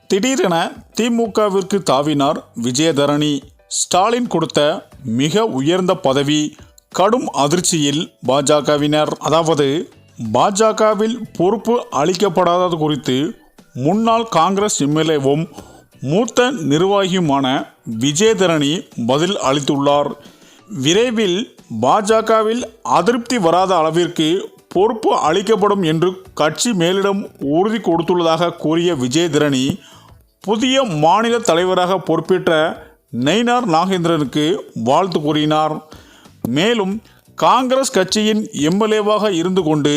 திடீரென திமுகவிற்கு தாவினார் விஜயதரணி. ஸ்டாலின் கொடுத்த மிக உயர்ந்த பதவி. கடும் அதிர்ச்சியில் பாஜகவினர். அதாவது பாஜகவில் பொறுப்பு அளிக்கப்படாதது குறித்து முன்னாள் காங்கிரஸ் எம்எல்ஏவும் மூத்த நிர்வாகியுமான விஜயதரணி பதில் அளித்துள்ளார். விரைவில் பாஜகவில் அதிருப்தி வராத அளவிற்கு பொறுப்பு அளிக்கப்படும் என்று கட்சி மேலிடம் உறுதி கொடுத்துள்ளதாக கூறிய விஜயதரணி புதிய மாநில தலைவராக பொறுப்பேற்ற நயினார் நாகேந்திரனுக்கு வாழ்த்து கூறினார். மேலும் காங்கிரஸ் கட்சியின் எம்எல்ஏவாக இருந்து கொண்டு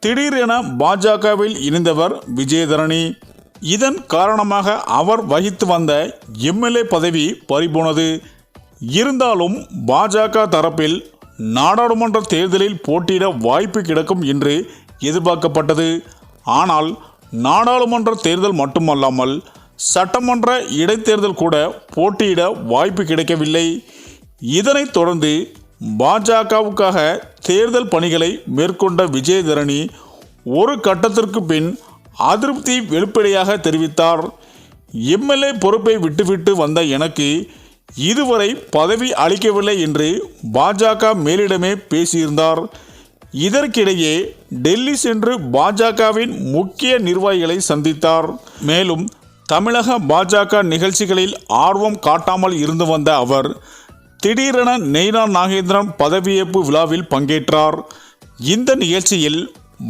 திடீரென பாஜகவில் இணைந்தவர் விஜயதரணி. இதன் காரணமாக அவர் வகித்து வந்த எம்எல்ஏ பதவி பறிபோனது. இருந்தாலும் பாஜக தரப்பில் நாடாளுமன்ற தேர்தலில் போட்டியிட வாய்ப்பு கிடைக்கும் என்று எதிர்பார்க்கப்பட்டது. ஆனால் நாடாளுமன்ற தேர்தல் மட்டுமல்லாமல் சட்டமன்ற இடைத்தேர்தல் கூட போட்டியிட வாய்ப்பு கிடைக்கவில்லை. இதனைத் தொடர்ந்து பாஜகவுக்காக தேர்தல் பணிகளை மேற்கொண்ட விஜயதரணி ஒரு கட்டத்திற்கு பின் அதிருப்தி வெளிப்படையாக தெரிவித்தார். எம்எல்ஏ பொறுப்பை விட்டுவிட்டு வந்த எனக்கு இதுவரை பதவி அளிக்கவில்லை என்று பாஜக மேலிடமே பேசியிருந்தார். இதற்கிடையே டெல்லி சென்று பாஜகவின் முக்கிய நிர்வாகிகளை சந்தித்தார். மேலும் தமிழக பாஜக நிகழ்ச்சிகளில் ஆர்வம் காட்டாமல் இருந்து வந்த அவர் திடீரென நயினார் நாகேந்திரன் பதவியேற்பு விழாவில் பங்கேற்றார். இந்த நிகழ்ச்சியில்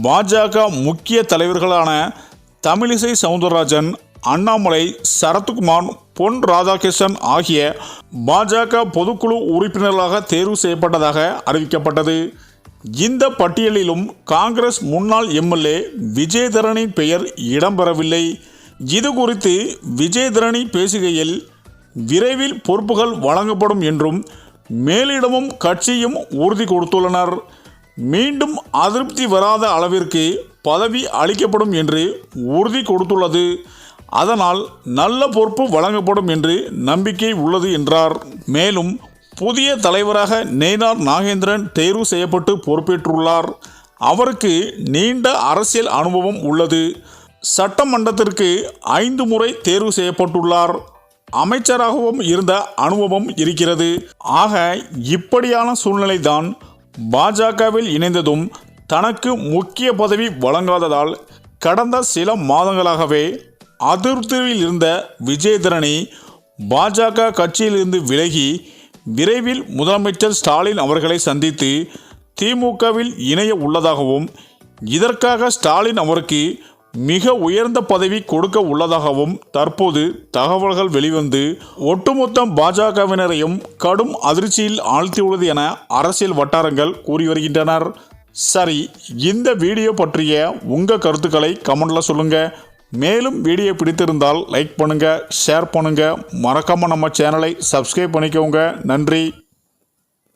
பாஜக முக்கிய தலைவர்களான தமிழிசை சவுந்தரராஜன், அண்ணாமலை, சரத்குமார், பொன் ராதாகிருஷ்ணன் ஆகிய பாஜக பொதுக்குழு உறுப்பினர்களாக தேர்வு செய்யப்பட்டதாக அறிவிக்கப்பட்டது. இந்த பட்டியலிலும் காங்கிரஸ் முன்னாள் எம்எல்ஏ விஜயதரணி பெயர் இடம்பெறவில்லை. இது குறித்து விஜயதரணி பேசுகையில் விரைவில் பொறுப்புகள் வழங்கப்படும் என்றும் மேலிடமும் கட்சியும் உறுதி கொடுத்துள்ளனர். மீண்டும் அதிருப்தி வராத அளவிற்கு பதவி அளிக்கப்படும் என்று உறுதி கொடுத்துள்ளது. அதனால் நல்ல பொறுப்பு வழங்கப்படும் என்று நம்பிக்கை உள்ளது என்றார். மேலும் புதிய தலைவராக நயினார் நாகேந்திரன் தேர்வு செய்யப்பட்டு பொறுப்பேற்றுள்ளார். அவருக்கு நீண்ட அரசியல் அனுபவம் உள்ளது. சட்டமன்றத்திற்கு 5 முறை தேர்வு செய்யப்பட்டுள்ளார். அமைச்சராகவும் இருந்த அனுபவம் இருக்கிறது. ஆக இப்படியான சூழ்நிலைதான் பாஜகவில் இணைந்ததும் தனக்கு முக்கிய பதவி வழங்காததால் கடந்த சில மாதங்களாகவே அதிருப்தியில் இருந்த விஜயதரணி பாஜக கட்சியிலிருந்து விலகி விரைவில் முதலமைச்சர் ஸ்டாலின் அவர்களை சந்தித்து திமுகவில் இணைய உள்ளதாகவும் இதற்காக ஸ்டாலின் அவருக்கு மிக உயர்ந்த பதவி கொடுக்க உள்ளதாகவும் தற்போது தகவல்கள் வெளிவந்து ஒட்டுமொத்த பாஜகவினரையும் கடும் அதிர்ச்சியில் ஆழ்த்தியுள்ளது என அரசியல் வட்டாரங்கள் கூறி வருகின்றனர். சரி, இந்த வீடியோ பற்றிய உங்கள் கருத்துக்களை கமெண்ட்ல சொல்லுங்க. மேலும் வீடியோ பிடித்திருந்தால் லைக் பண்ணுங்க, ஷேர் பண்ணுங்க, மறக்காம நம்ம சேனலை சப்ஸ்கிரைப் பண்ணிக்கோங்க. நன்றி.